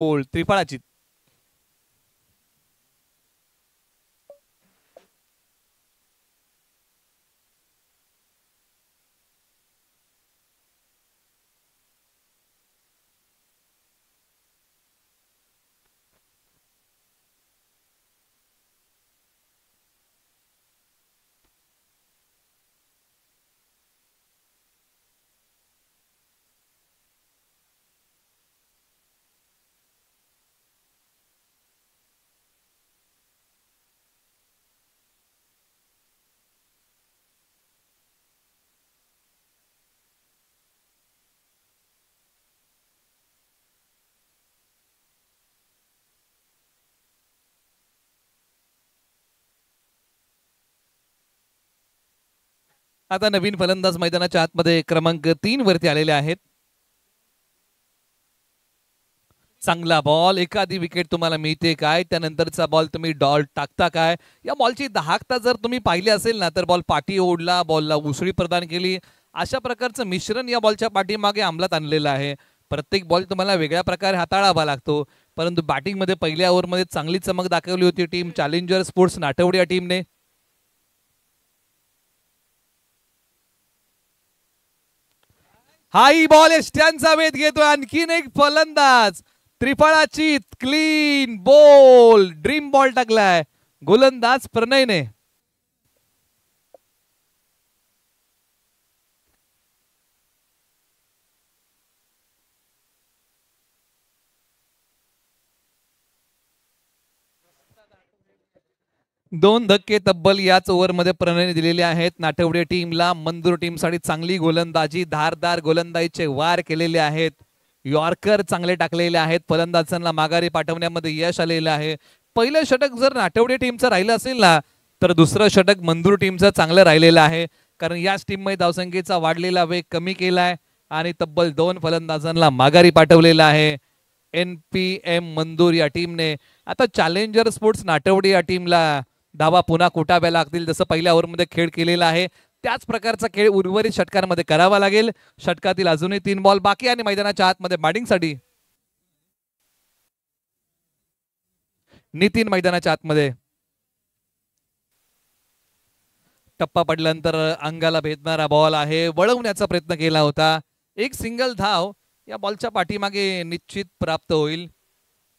बोल त्रिफळाची. आता नवीन फलंदाज मैदानाच्या आतमध्ये क्रमांक 3 वरती आलेले आहेत. चांगला बॉल, एखादी विकेट तुम्हाला मिळते काय, त्यानंतरचा बॉल तुम्ही डॉट टाकता काय. या बॉलची दाहकता जर तुम्ही पाहिली असेल ना, तर बॉल पाठी ओढला, बॉलला उसळी प्रदान केली. अशा प्रकारचं मिश्रण या बॉलच्या पाठीमागे अंमलात आणलेलं आहे. प्रत्येक बॉल तुम्हाला वेगळ्या प्रकारे हाताळावा लागतो. परंतु बॅटिंगमध्ये पहिल्या ओव्हरमध्ये चांगली चमक दाखवली होती टीम चॅलेंजर स्पोर्ट्स नाटवडी या टीमने. हाई बॉल एस्ट्यांचा वेध घेतोय. आणखीन एक फलंदाज त्रिफळाची क्लीन बॉल ड्रीम बॉल टाकलाय गोलंदाज प्रणयने. दोन धक्के तब्बल याच ओव्हरमध्ये प्रणयने दिलेले आहेत नाटवडे टीमला. मंदूर टीमसाठी चांगली गोलंदाजी, धारदार गोलंदाजीचे वार केलेले आहेत. यॉर्कर चांगले टाकलेले आहेत. फलंदाजांना माघारी पाठवण्यामध्ये यश आलेलं आहे. पहिलं षटक जर नाटवडे टीमचं राहिलं असेल ना, तर दुसरं षटक मंदूर टीमचं चांगलं राहिलेलं आहे. कारण याच टीममध्ये धावसंख्येचा वाढलेला वेग कमी केलाय आणि तब्बल 2 फलंदाजांना माघारी पाठवलेलं आहे NPM मंदूर या टीमने. आता चॅलेंजर स्पोर्ट्स नाटवडे या टीमला धावा पुन्हा कुटाव्या लागतील. जसं पहिल्या ओव्हरमध्ये खेळ केलेला आहे त्याच प्रकारचा खेळ उर्वरित षटकांमध्ये करावा लागेल. षटकातील अजूनही 3 बॉल बाकी आणि मैदानाच्या आतमध्ये बॅटिंगसाठी नितीन मैदानाच्या आतमध्ये. टप्पा पडल्यानंतर अंगाला भेदणारा बॉल आहे. वळवण्याचा प्रयत्न केला होता. एक सिंगल धाव या बॉलच्या पाठीमागे निश्चित प्राप्त होईल.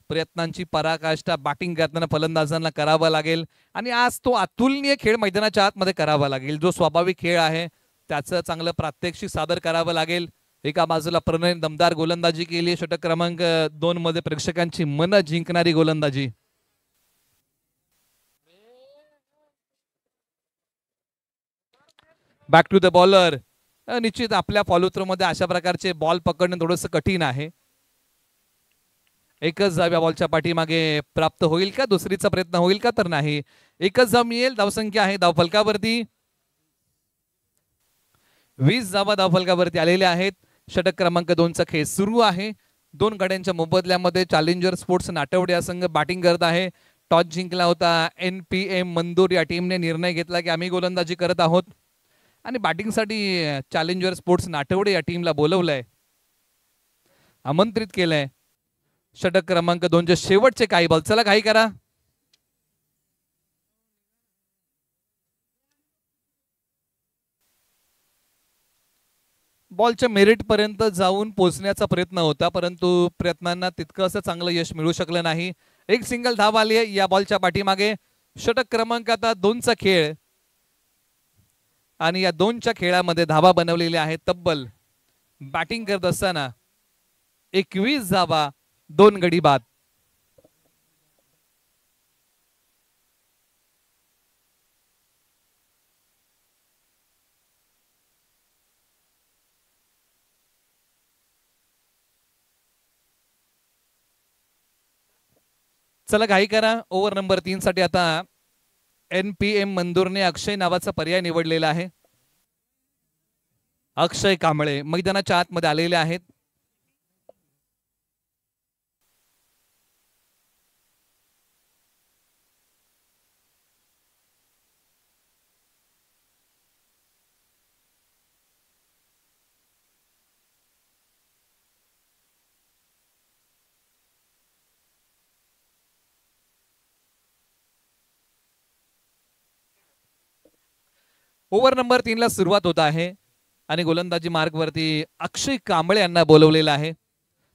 प्रयत्नांची पराकाष्ठा बॅटिंग करताना फलंदाजांना करावा लागेल आणि आज तो अतुलनीय खेळ मैदानाच्या आतमध्ये करावा लागेल. जो स्वाभाविक खेळ आहे त्याचं चांगलं प्रात्यक्षिक सादर करावं लागेल. एका बाजूला प्रणय दमदार गोलंदाजी केली, षटक क्रमांक 2 मध्ये प्रेक्षकांची मन जिंकणारी गोलंदाजी. Back to the bowler. निश्चित आपल्या फॉलो थ्रो मध्ये अशा प्रकारचे बॉल पकडणं थोडंसं कठीण आहे. एकच धाव या बॉलच्या पाठीमागे प्राप्त होईल का, दुसरीचा प्रयत्न होईल का, तर नाही. एकच धाव मिळेल. धावसंख्या आहे धाव फलकावरती 20 धावा धाव फलकावरती आलेल्या आहेत. षटक क्रमांक 2 चा खेळ सुरू आहे. 2 गड्यांच्या मोबदल्यामध्ये चॅलेंजर स्पोर्ट्स नाटवडे या संघ बॅटिंग करत आहे. टॉस जिंकला होता NPM मंदूर या टीमने. निर्णय घेतला की आम्ही गोलंदाजी करत आहोत आणि बॅटिंगसाठी चॅलेंजर स्पोर्ट्स नाटवडे या टीमला बोलवलंय, आमंत्रित केलंय. षटक क्रमांक 2 चे शेवटचे काही बॉल. चला काही करा. बॉलच्या मेरिट पर्यंत जाऊन पोहोचण्याचा प्रयत्न होता, परंतु प्रयत्नांना तितकं असं चांगलं यश मिळू शकलं नाही. एक सिंगल धाव आली आहे या बॉलच्या पाठीमागे. षटक क्रमांक आता 2 चा खेळ आणि या 2 च्या खेळामध्ये धावा बनवलेल्या आहेत तब्बल. बॅटिंग करत असताना 21 धावा 2 गडी बाद. चला घाई करा. ओव्हर नंबर 3 साठी आता NPM मंदूरने अक्षय नावाचा पर्याय निवडलेला आहे. अक्षय कांबळे मैदानाच्या आतमध्ये आलेले आहेत. ओव्हर नंबर 3 ला सुरुवात होत आहे आणि गोलंदाजी मार्गवरती अक्षय कांबळे यांना बोलवलेलं आहे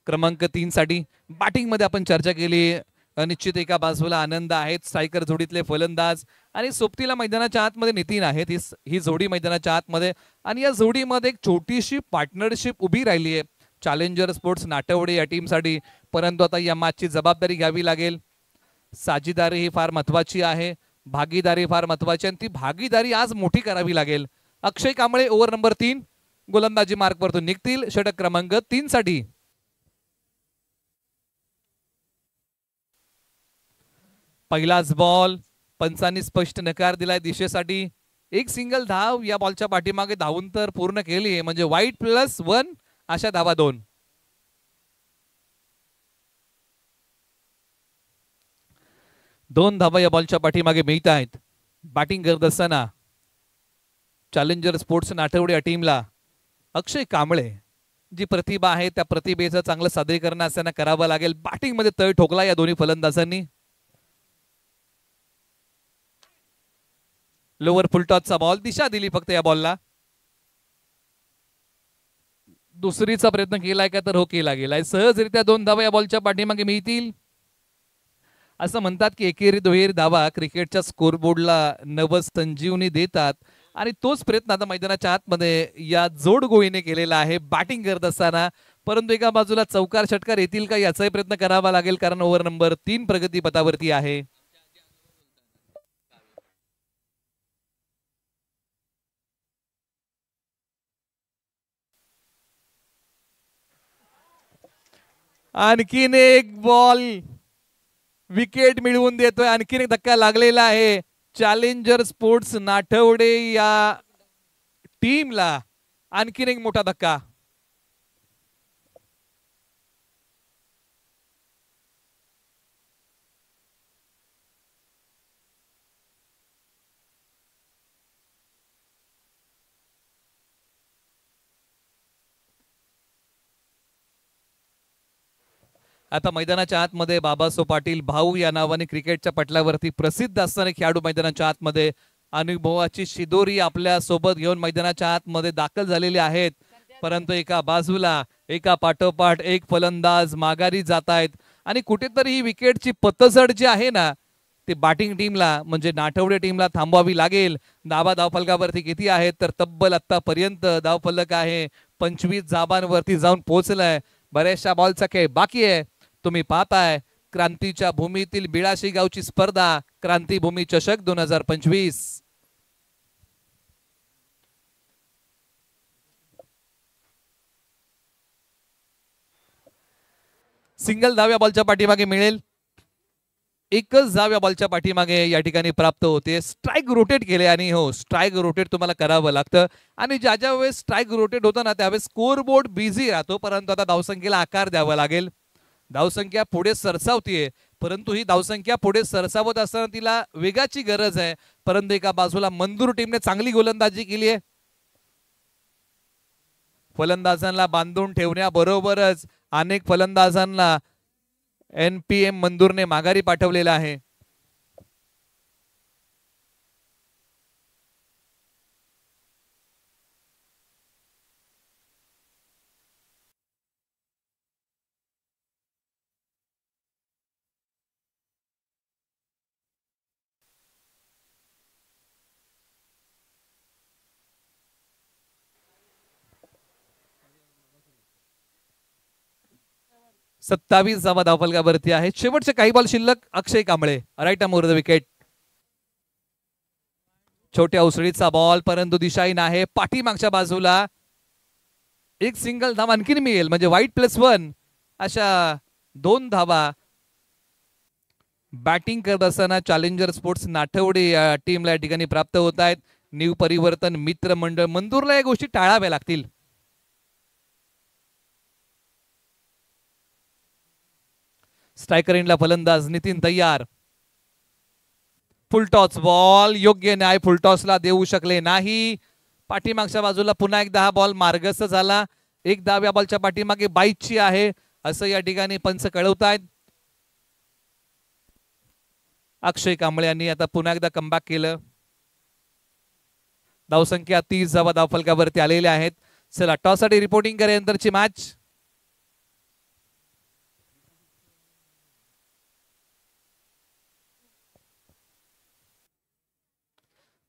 क्रमांक 3 साठी. बॅटिंग मध्ये आपण चर्चा केली, निश्चित एका बाजूला आनंद आहेत स्ट्रायकर जोडीतले फलंदाज आणि सोबतीला मैदानाच्या आतमध्ये नितीन आहेत. ही जोडी मैदानाच्या आतमध्ये आणि या जोडीमध्ये एक छोटीशी पार्टनरशिप उभी राहिली आहे चॅलेंजर स्पोर्ट्स नाटवडे या टीमसाठी. परंतु आता या मॅचची जबाबदारी घ्यावी लागेल. साझीदारी ही फार महत्वाची आहे, भागीदारी फार महत्वाची आणि ती भागीदारी आज मोठी करावी लागेल. अक्षय कांबळे ओव्हर नंबर 3 गोलंदाजी मार्कवरतून निघतील षटक क्रमांक 3 साठी. पहिलाच बॉल, पंचांनी स्पष्ट नकार दिलाय दिशेसाठी. एक सिंगल धाव या बॉलच्या पाठीमागे धावून तर पूर्ण केली, म्हणजे वाईट +1 अशा धावा 2. दोन धावा या बॉलच्या पाठीमागे मिळत आहेत. बॅटिंग करत असताना चॅलेंजर स्पोर्ट्स नाटवडे या टीमला अक्षय कांबळे जी प्रतिभा आहे त्या प्रतिभेचं चांगलं सादरीकरण असताना करावं लागेल. बॅटिंग मध्ये तळ ठोकला या दोन्ही फलंदाजांनी. लोअर फुलटॉसचा बॉल, दिशा दिली फक्त या बॉलला. दुसरीचा प्रयत्न केलाय का, तर हो केला गेलाय. सहजरित्या 2 धावा या बॉलच्या पाठीमागे मिळतील. असं म्हणतात की एकेरी दुहेरी धावा क्रिकेटच्या स्कोरबोर्डला नवसंजीवनी देतात आणि तोच प्रयत्न आता मैदानाच्या आतमध्ये या जोडगोळीने केलेला आहे बॅटिंग करत असताना. परंतु एका बाजूला चौकार षटकार येतील का याचाही प्रयत्न करावा लागेल, कारण ओव्हर नंबर 3 प्रगती पथावरती आहे. आणखीन एक बॉल विकेट मिळवून देतोय. आणखीन एक धक्का लागलेला आहे चॅलेंजर स्पोर्ट्स नाठवडे या टीमला. आणखीन एक मोठा धक्का. आता मैदानाच्या आतमध्ये बाबासो पाटील भाऊ या नावाने क्रिकेटच्या पटलावरती प्रसिद्ध असणारे खेळाडू मैदानाच्या आतमध्ये अनुभवाची शिदोरी आपल्या सोबत घेऊन मैदानाच्या आतमध्ये दाखल झालेले आहेत. परंतु एका बाजूला एका पाठोपाठ एक फलंदाज माघारी जात आहेत आणि कुठेतरी ही विकेटची पतझड जी आहे ना ती बॅटिंग टीमला म्हणजे नाठवडे टीमला थांबवावी लागेल. धावफलकावरती किती आहेत, तर तब्बल आतापर्यंत धावफलक आहे 25 धाबांवरती जाऊन पोहोचलाय. बऱ्याचशा बॉलचा खेळ बाकी आहे. तुम्ही पाहताय क्रांतीच्या भूमीतील बिळाशी गावची स्पर्धा क्रांतीभूमी चषक 2025. सिंगल धाव या बॉलच्या पाठीमागे मिळेल. एकच धाव या बॉलच्या पाठीमागे या ठिकाणी प्राप्त होते. स्ट्राईक रोटेट केले आणि हो स्ट्राईक रोटेट तुम्हाला करावं लागतं आणि ज्या ज्या वेळेस स्ट्राईक रोटेट होतं ना त्यावेळेस स्कोर बोर्ड बिझी राहतो. परंतु आता धावसंख्येला आकार द्यावा लागेल. धावसंख्या पुढे सरसावतीये, परंतु ही धावसंख्या पुढे सरसावत असताना तिला वेगाची गरज आहे. परंतु एका बाजूला मंदूर टीमने चांगली गोलंदाजी केली आहे. फलंदाजांना बांधून ठेवण्याबरोबरच अनेक फलंदाजांना NPM मंदूरने माघारी पाठवलेला आहे. सत्तावीस धावा धावफलकावरती आहेत. शेवटचे काही बॉल शिल्लक. Akshay Kamble right arm over the wicket. छोट्या उसळीचा बॉल, परंतु दिशाहीन आहे. पाठीमागच्या बाजूला एक सिंगल धाव आणखीन मिळेल, म्हणजे वाईट +1 अशा 2 धावा बॅटिंग करत असताना चॅलेंजर स्पोर्ट्स नाठवडे या टीमला या ठिकाणी प्राप्त होत आहेत. न्यू परिवर्तन मित्रमंडळ मंदूरला या गोष्टी टाळाव्या लागतील. स्ट्रायकर एंडला फलंदाज नितीन तयार. फुलटॉस बॉल, योग्य न्याय फुलटॉसला देऊ शकले नाही. पाठीमागच्या बाजूला पुन्हा एकदा हा बॉल मार्गस्थ झाला. एक धाव या बॉलच्या पाठीमागे 22ची आहे असं या ठिकाणी पंच कळवतायत. अक्षय कांबळे यांनी आता पुन्हा एकदा कमबॅक केलं. धावसंख्या 30 धावा धावफलकावरती आलेल्या आहेत. चला टॉस साठी रिपोर्टिंग केल्यानंतरची मॅच.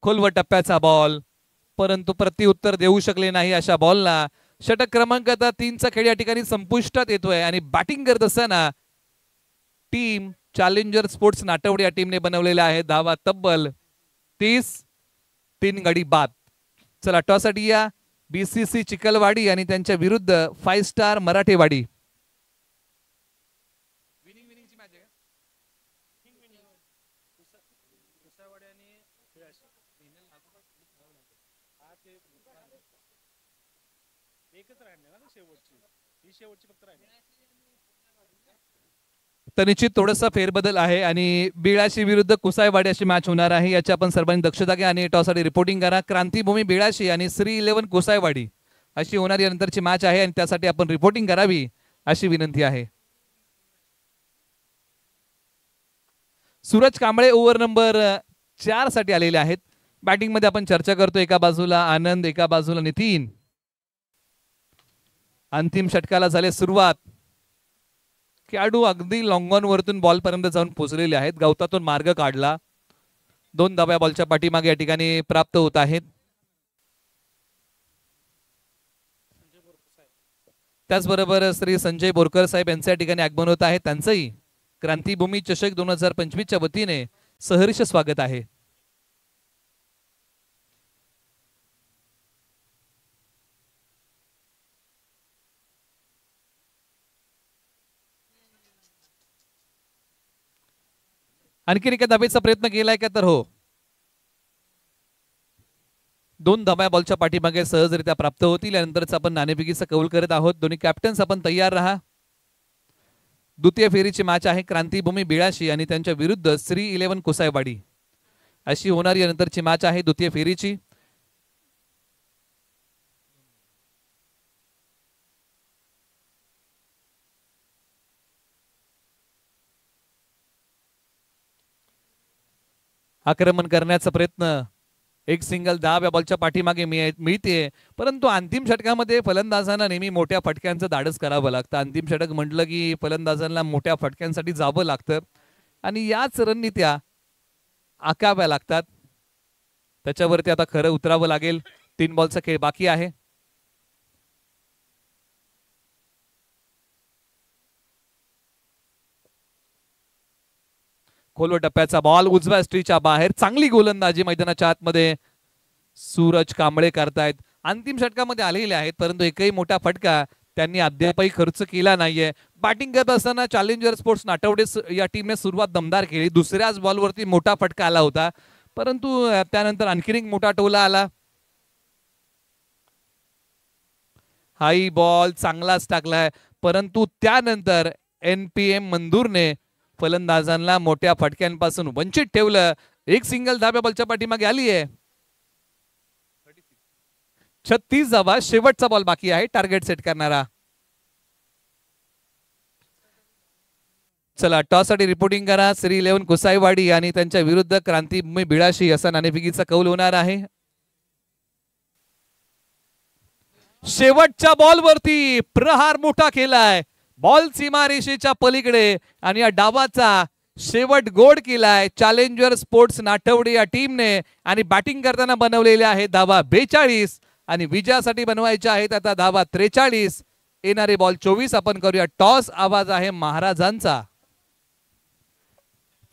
खोलवर टप्प्याचा बॉल, परंतु प्रत्युत्तर देऊ शकले नाही अशा बॉलला. षटक क्रमांक आता 3चा खेळ या ठिकाणी संपुष्टात येतोय आणि बॅटिंग करत असताना टीम चॅलेंजर स्पोर्ट्स नाटवडे या टीमने बनवलेल्या आहेत धावा तब्बल 30, 3 गडी बाद. चला टॉस साठी या BCC चिखलवाडी आणि त्यांच्या विरुद्ध 5 स्टार मराठेवाडी. तर निश्चित थोडासा फेरबदल आहे आणि बिळाशी विरुद्ध कुसायवाडी अशी मॅच होणार आहे. याची आपण सर्वांनी दक्षता घ्या आणि टॉससाठी रिपोर्टिंग करा. क्रांतीभूमी बिळाशी आणि श्री 11 कुसायवाडी अशी होणारी नंतरची मॅच आहे आणि त्यासाठी आपण रिपोर्टिंग करावी अशी विनंती आहे. सूरज कांबळे ओव्हर नंबर 4 साठी आलेले आहेत. बॅटिंग मध्ये आपण चर्चा करतो. एका बाजूला आनंद, एका बाजूला नितीन. अंतिम षटकाला झाले सुरुवात. खेळाडू अगदी लॉंग ऑन वरतून बॉल पर्यंत जाऊन पोहोचलेले आहेत. गवतातून मार्ग काढला. 2 धावा बॉलच्या पाठीमागे या ठिकाणी प्राप्त होत आहेत. त्याचबरोबर श्री संजय बोरकर साहेब यांच्या या ठिकाणी आगमन होत आहे. त्यांचंही क्रांतीभूमी चषक 2025 च्या वतीने सहर्ष स्वागत आहे. आणखी एका धावेचा प्रयत्न केलाय का? तर हो, 2 धाव्या बॉलच्या पाठीमागे सहजरित्या प्राप्त होतील. यानंतरच आपण नाणेफेकीचा कौल करत आहोत. दोन्ही कॅप्टन्स आपण तयार राहा. द्वितीय फेरीची मॅच आहे. क्रांतीभूमी बिळाशी आणि त्यांच्या विरुद्ध श्री 11 कुसायवाडी अशी होणारी यानंतरची मॅच आहे द्वितीय फेरीची. आक्रमण करण्याचा प्रयत्न, एक सिंगल धाव या बॉलच्या पाठीमागे मिळते. परंतु अंतिम षटकामध्ये फलंदाजांना नेहमी मोठ्या फटक्यांचं धाडस करावं लागतं. अंतिम षटक म्हटलं की फलंदाजांना मोठ्या फटक्यांसाठी जावं लागतं आणि याच रणनीत्या आखाव्या लागतात. त्याच्यावरती आता खरं उतरावं लागेल. 3 बॉलचा खेळ बाकी आहे. खोलवर टप्प्याचा बॉल उजव्या स्ट्रीच्या बाहेर. चांगली गोलंदाजी मैदानाच्या आतमध्ये सूरज कांबळे करतायत. अंतिम षटकामध्ये आलेले आहेत परंतु एकही मोठा फटका त्यांनी अद्यापही खर्च केला नाहीये. बॅटिंग करत असताना चॅलेंजर स्पोर्ट्स नाटवडे या टीमने सुरुवात दमदार केली. दुसऱ्याच बॉलवरती मोठा फटका आला होता परंतु त्यानंतर आणखीन एक मोठा टोला आला. हाई बॉल चांगलाच टाकलाय परंतु त्यानंतर NPM मंदूरने फलंदाजांना मोठ्या फटक्यांपासून वंचित ठेवलं. एक सिंगल धाब्या बॉलच्या पाठीमागे आली आहे. 36 धावा. शेवटचा बॉल बाकी आहे टार्गेट सेट करणारा. चला टॉस साठी रिपोर्टिंग करा. श्री 11 कुसाईवाडी आणि त्यांच्या विरुद्ध क्रांतीभूमी बिळाशी असा नाणेफेकीचा कौल होणार आहे. शेवटच्या बॉलवरती प्रहार मोठा केलाय. बॉल सीमारेषेच्या पलीकडे आणि या डावाचा शेवट गोड केलाय चॅलेंजर स्पोर्ट्स नाटवडे या टीमने आणि बॅटिंग करताना बनवलेले आहे धावा 42 आणि विजयासाठी बनवायचे आहेत आता धावा 43. येणारे बॉल 24. आपण करूया टॉस. आवाज आहे महाराजांचा.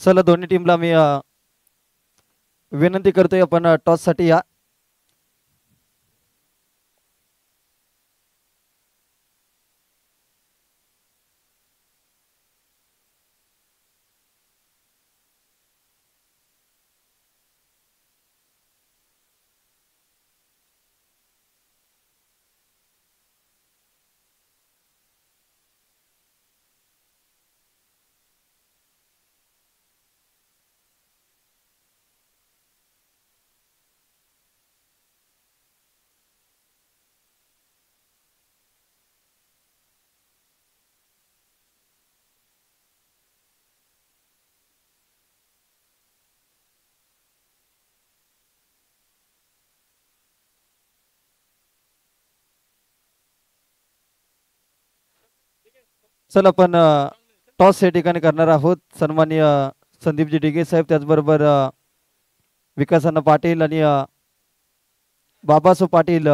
चला दोन्ही टीमला मी विनंती करतोय आपण टॉस साठी या. चल आपण टॉस या ठिकाणी करणार आहोत. सन्माननीय संदीपजी डिगे साहेब, त्याचबरोबर विकास अण्णा पाटील आणि बाबासाहेब पाटील,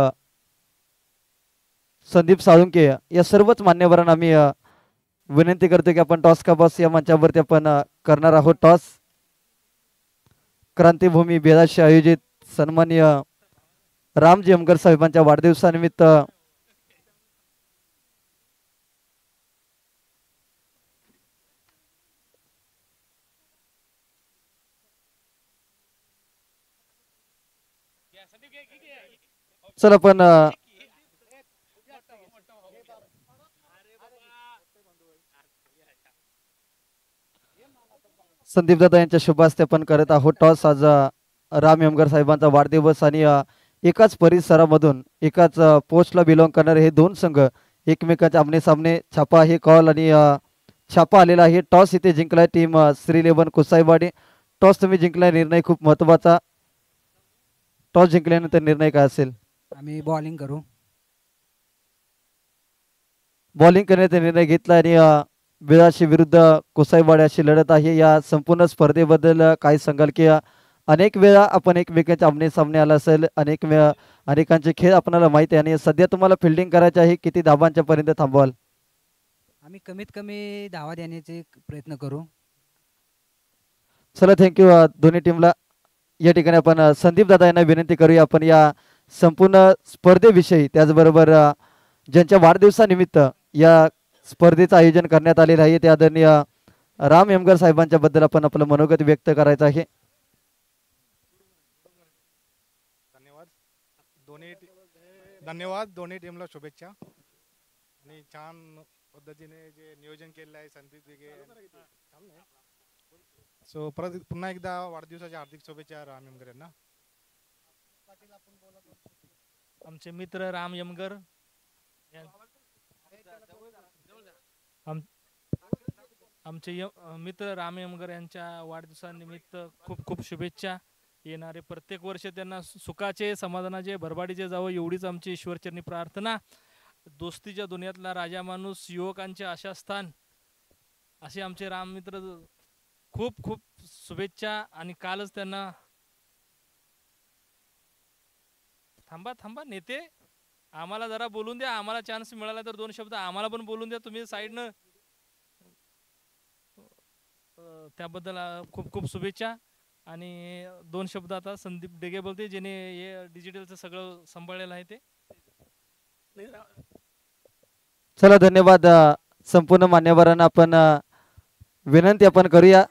संदीप साळुंके या सर्वच मान्यवरांना आम्ही विनंती करतो की आपण टॉस का बॉस या मंचावरती आपण करणार आहोत टॉस. क्रांतीभूमी बेदाशी आयोजित सन्माननीय रामजी अमगर साहेबांच्या वाढदिवसानिमित्त चल आपण संदीप दादा यांच्या शुभ हस्ते आपण करत आहोत टॉस. आज राम यमगर साहेबांचा वाढदिवस आणि एकाच परिसरामधून एकाच पोस्टला बिलॉंग करणारे हे दोन संघ एकमेकांच्या आमने सामने. छापा हे कॉल आणि छापा आलेला आहे. टॉस इथे जिंकलाय टीम श्री11 कुसाईवाडी. टॉस तुम्ही जिंकलाय, निर्णय खूप महत्वाचा. टॉस जिंकल्यानंतर निर्णय काय असेल? आम्ही बॉलिंग करू. बॉलिंग करण्याचा निर्णय घेतला आणि बेदाशी विरुद्ध कुसाईवाडी अशी लढत आहे. या संपूर्ण स्पर्धेबद्दल काय सांगाल की अनेक वेळा आपण एकमेकांच्या आमने सामने आला असेल, अनेकांचे खेळ आपल्याला माहिती आहे आणि सध्या तुम्हाला फिल्डिंग करायची आहे. किती धाबांच्या पर्यंत थांबवाल? आम्ही कमीत कमी धावा देण्याचे प्रयत्न करू. चला, थँक्यू दोन्ही टीमला. या ठिकाणी आपण संदीप दादा यांना विनंती करूया आपण या संपूर्ण स्पर्धेविषयी, त्याचबरोबर ज्यांच्या वाढदिवसानिमित्त या स्पर्धेचं आयोजन करण्यात आलेलं आहे ते आदरणीय राम यमगर साहेबांच्या बद्दल आपण आपलं मनोगत व्यक्त करायचं आहे. धन्यवाद दोन्ही टीमला शुभेच्छा. आणि छान पद्धतीने जे नियोजन केलेलं आहे संदीप दिघे, सो परत पुन्हा एकदा वाढदिवसाच्या हार्दिक शुभेच्छा राम यमगर यांना. आमचे मित्र राम यमगर, आमचे मित्र राम यमगर यांच्या वाढदिवसानिमित्त खूप खूप शुभेच्छा. येणारे प्रत्येक वर्ष त्यांना सुखाचे, समाधानाचे, भरभराटीचे जावं एवढीच आमची ईश्वरचरणी प्रार्थना. दोस्तीच्या दुनियातला राजा माणूस, युवकांचे आशास्थान असे आमचे राम मित्र, खूप खूप शुभेच्छा. आणि कालच त्यांना थांबा नेते, आम्हाला जरा बोलून द्या. आम्हाला चान्स मिळाला तर दोन शब्द आम्हाला पण बोलून द्या तुम्ही साईडनं. त्याबद्दल खूप खूप शुभेच्छा. आणि दोन शब्द आता संदीप डेगे बोलते, ज्याने हे डिजिटलचं सगळं सांभाळलेलं आहे ते. चला, धन्यवाद. संपूर्ण मान्यवरांना आपण विनंती आपण करूया.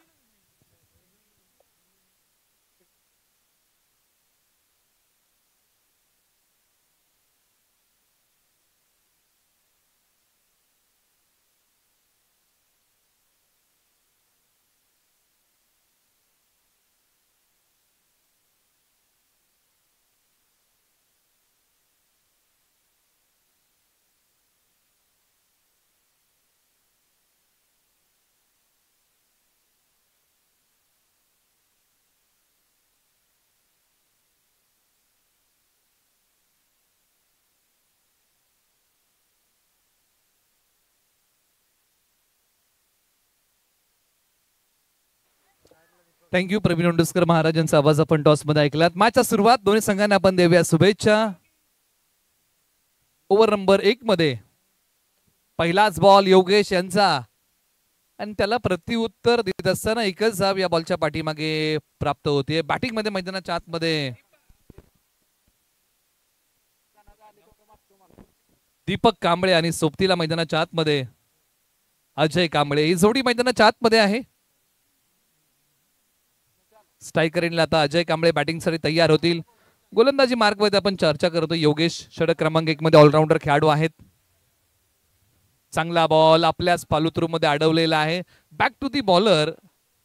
थँक्यू प्रवीण ओंडुस्कर महाराजांचा आवाज आपण टॉस मध्ये ऐकलात. मॅचच्या सुरुवात दोन्ही संघांना आपण देऊया शुभेच्छा. ओव्हर नंबर 1 मध्ये पहिलाच बॉल योगेश यांचा आणि त्याला प्रत्युत्तर देत असताना एकच धाव या बॉलच्या पाठीमागे प्राप्त होते. बॅटिंग मध्ये मैदानाच्या आतमध्ये दीपक कांबळे आणि सोबतीला मैदानाच्या आतमध्ये अजय कांबळे. ही जोडी मैदानाच्या आतमध्ये आहे. स्ट्रायकर एंडला आता अजय कांबळे बॅटिंग साठी तयार होतील. गोलंदाजी मार्ग मध्ये आपण चर्चा करतो. योगेश षटक क्रमांक 1 मध्ये ऑलराऊंडर खेळाडू आहेत. चांगला बॉल आपल्याच फालुत्रू मध्ये अडवलेला आहे. बॅक टू दी बॉलर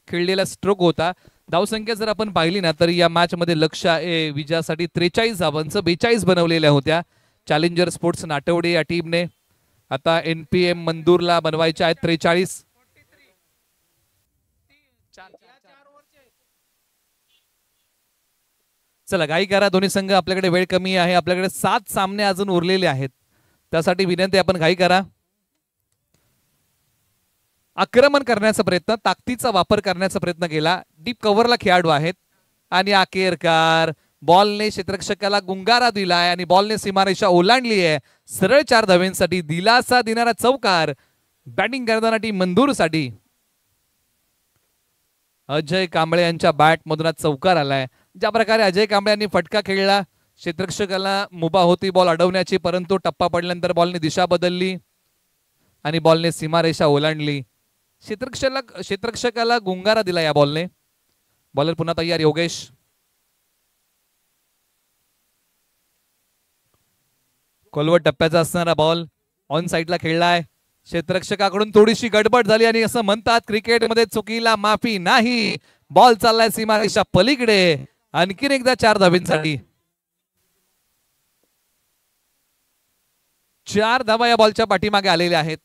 खेळलेला स्ट्रोक होता. धावसंख्या जर आपण पाहिली ना तर या मॅच मध्ये लक्ष्य विजयासाठी 43 धावांचं 42 बनवलेल्या होत्या. चॅलेंजर स्पोर्ट्स नाटवडे या टीमने. आता NPM मंदूरला बनवायचे आहेत 43. चला घाई करा दोन्ही संघ, आपल्याकडे वेळ कमी आहे. आपल्याकडे 7 सामने अजून उरलेले आहेत, त्यासाठी विनंती आपण घाई करा. आक्रमण करण्याचा प्रयत्न, ताकदीचा वापर करण्याचा प्रयत्न केला. डीप कव्हरला खेळाडू आहेत आणि अखेरकार बॉलने क्षेत्ररक्षकाला गुंगारा दिलाय आणि बॉलने सीमारेषा ओलांडली आहे. सरळ 4 धावांसाठी दिलासा देणारा चौकार बॅटिंग करताना टीम मंदूरसाठी. अजय कांबळे यांच्या बॅट मधून चौकार आलाय. ज्या प्रकारे अजय कांबळे यांनी फटका खेळला, क्षेत्ररक्षकाला मुभा होती बॉल अडवण्याची, परंतु टप्पा पडल्यानंतर बॉलने दिशा बदलली आणि बॉलने सीमारेषा ओलांडली. क्षेत्ररक्षकाला गुंगारा दिला या बॉलने. बॉलर पुन्हा तयार योगेश. खोलवर टप्प्याचा असणारा बॉल ऑन साइडला खेळलाय. क्षेत्ररक्षकाकडून थोडीशी गडबड झाली आणि असं म्हणतात क्रिकेटमध्ये चुकीला माफी नाही. बॉल चाललाय सीमारेषा पलीकडे. आणखीन एकदा 4 धावांसाठी. 4 धावा या बॉलच्या पाठीमागे आलेल्या आहेत.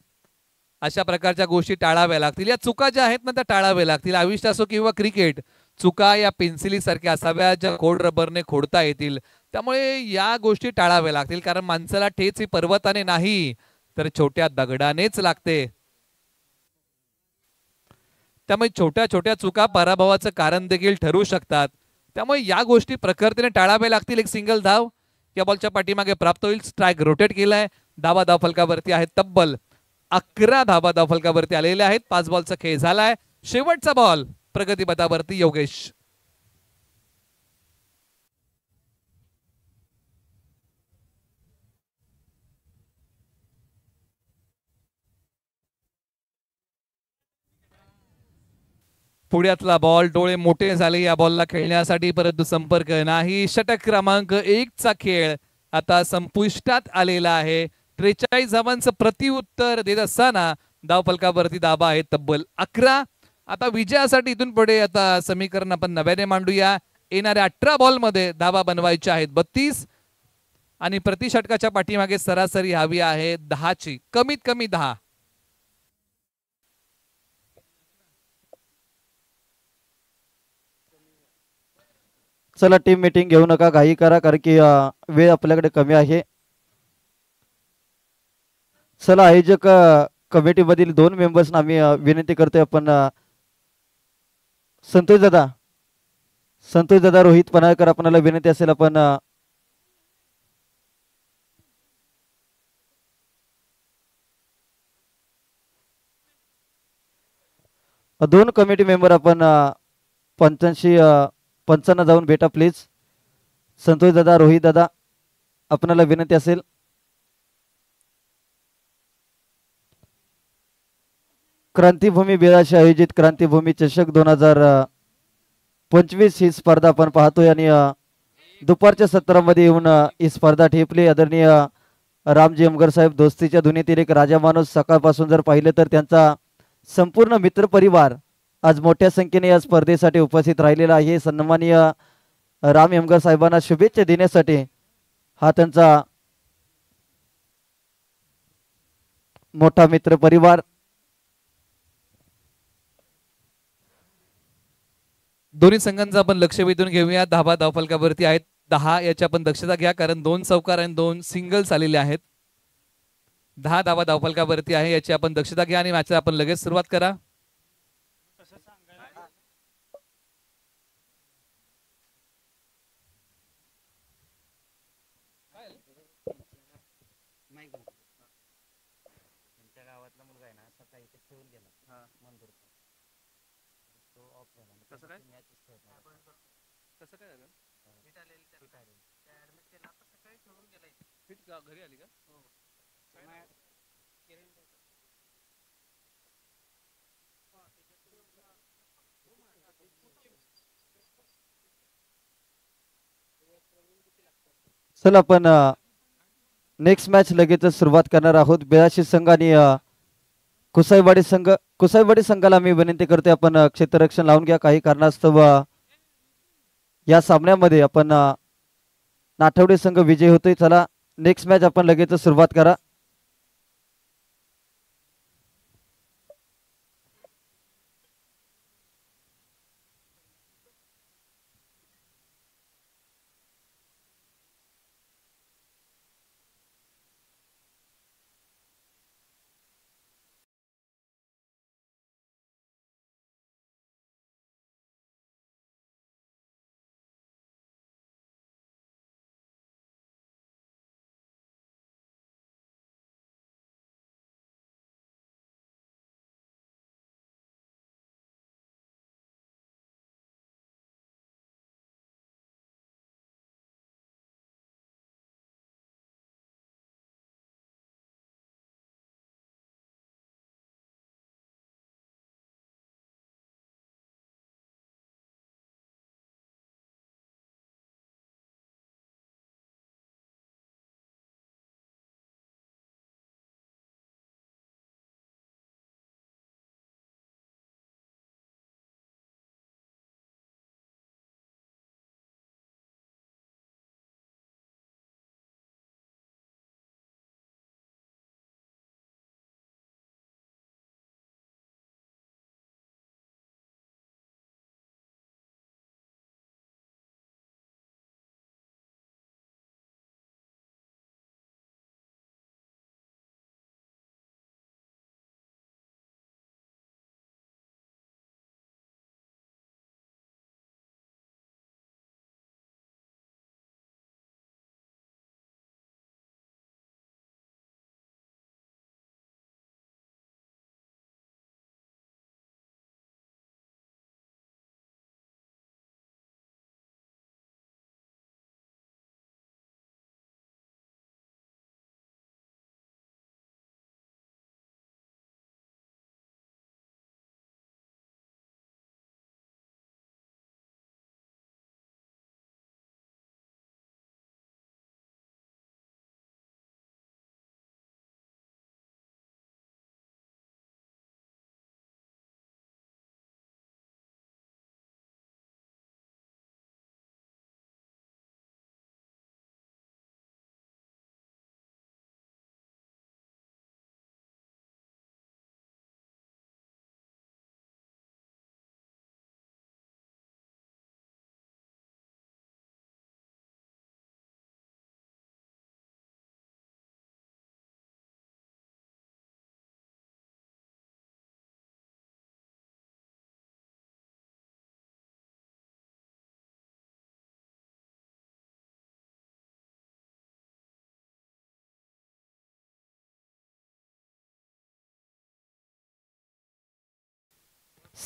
अशा प्रकारच्या गोष्टी टाळाव्या लागतील. या चुका ज्या आहेत ना त्या टाळाव्या लागतील. आयुष्य असो किंवा क्रिकेट, चुका या पेन्सिली सारख्या असाव्या ज्या खोड रबरने खोडता येतील. त्यामुळे या गोष्टी टाळाव्या लागतील, कारण माणसाला ठेच ही पर्वताने नाही तर छोट्या दगडानेच लागते. त्यामुळे छोट्या छोट्या चुका पराभवाचं कारण देखील ठरू शकतात. त्यामुळे या गोष्टी प्रखरतेने टाळाव्या लागतील. एक सिंगल धाव या बॉलच्या पाठीमागे प्राप्त होईल. स्ट्राईक रोटेट केलाय. धावा धावफलकावरती आहेत. तब्बल 11 धावा धावफलकावरती आलेल्या आहेत. 5 बॉलचा खेळ झालाय. शेवटचा बॉल प्रगतीपथावरती योगेश. पुढ्यातला बॉल, डोळे मोठे झाले या बॉलला खेळण्यासाठी, परंतु संपर्क नाही. षटक क्रमांक 1 चा खेळ आता संपुष्टात आलेला आहे. 43 धावांचं प्रतिउत्तर देत असताना धावफलकावरती धावा आहेत तब्बल 11. आता विजयासाठी इथून पुढे आता समीकरण आपण नव्याने मांडूया. येणाऱ्या 18 बॉल मध्ये धावा बनवायच्या आहेत 32 आणि प्रति षटकाच्या पाठीमागे सरासरी हवी आहे 10 ची, कमीत कमी 10. चला टीम मीटिंग घेऊ नका, घाई करा, कारण की वेळ आपल्याकडे कमी आहे. चला आयोजक कमिटी मधील 2 मेंबर्सना आम्ही विनंती करतोय. आपण संतोष दादा रोहित पनाळकर, आपल्याला विनंती असेल आपण दोन कमिटी मेंबर आपण पंचांना जाऊन भेटा प्लीज. संतोष दादा, रोहित दादा, आपल्याला विनंती असेल. क्रांतीभूमी बिराशी आयोजित क्रांतीभूमी चषक 2025 ही स्पर्धा आपण पाहतोय आणि दुपारच्या सत्रामध्ये येऊन ही स्पर्धा ठेपली. आदरणीय रामजी अमगर साहेब, दोस्तीच्या दुनियेतील एक राजा माणूस. सकाळपासून जर पाहिलं तर त्यांचा संपूर्ण मित्र परिवार आज मोठ्या संख्येने या स्पर्धेसाठी उपस्थित राहिलेला आहे. सन्माननीय राम यमगर साहेबांना शुभेच्छा देण्यासाठी हा त्यांचा मोठा मित्र परिवार. दोन्ही संघांचा आपण लक्ष वेधून घेऊया. धावा धावफलकावरती आहेत 10. याची आपण दक्षता घ्या, कारण 2 चौकार आणि 2 सिंगल्स आलेले आहेत. 10 धावा धावफलकावरती आहे, याची आपण दक्षता घ्या आणि मॅचला आपण लगेच सुरुवात करा. घरी आली का? चला आपण नेक्स्ट मॅच लगेच सुरुवात करणार आहोत. बिराशी संघ आणि कुसाईवाडी संघाला मी विनंती करते आपण क्षेत्ररक्षण लावून घ्या. काही कारणास्तव या सामन्यामध्ये आपण नाठवडे संघ विजय होतोय. चला नेक्स्ट मॅच आपण लगेच सुरुवात करा.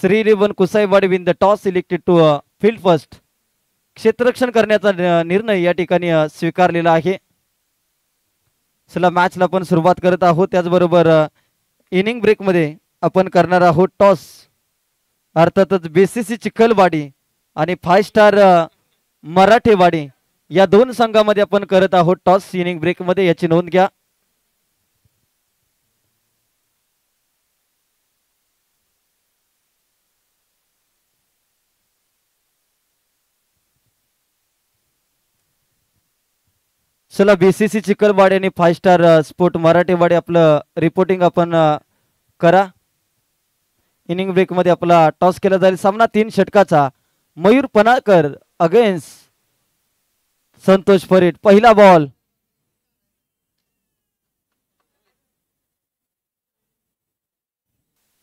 Shrirevan Kusaiwadi win the toss selected to field first. क्षेत्ररक्षण करण्याचा निर्णय या ठिकाणी स्वीकारलेला आहे. चला मॅचला आपण सुरुवात करत आहोत. त्याचबरोबर इनिंग ब्रेक मध्ये आपण करणार आहोत टॉस. अर्थातच BCC चिखलवाडी आणि 5 स्टार मराठेवाडी या दोन संघामध्ये आपण करत आहोत टॉस इनिंग ब्रेक मध्ये, याची नोंद घ्या. चला BCC चिखलवाडी आणि 5 स्टार स्पोर्ट मराठेवाडी आपलं रिपोर्टिंग आपण करा. इनिंग ब्रेक मध्ये आपला टॉस केला जाईल. सामना 3 षटकाचा. मयूर पनाळकर अगेन्स्ट संतोष परीट. पहिला बॉल.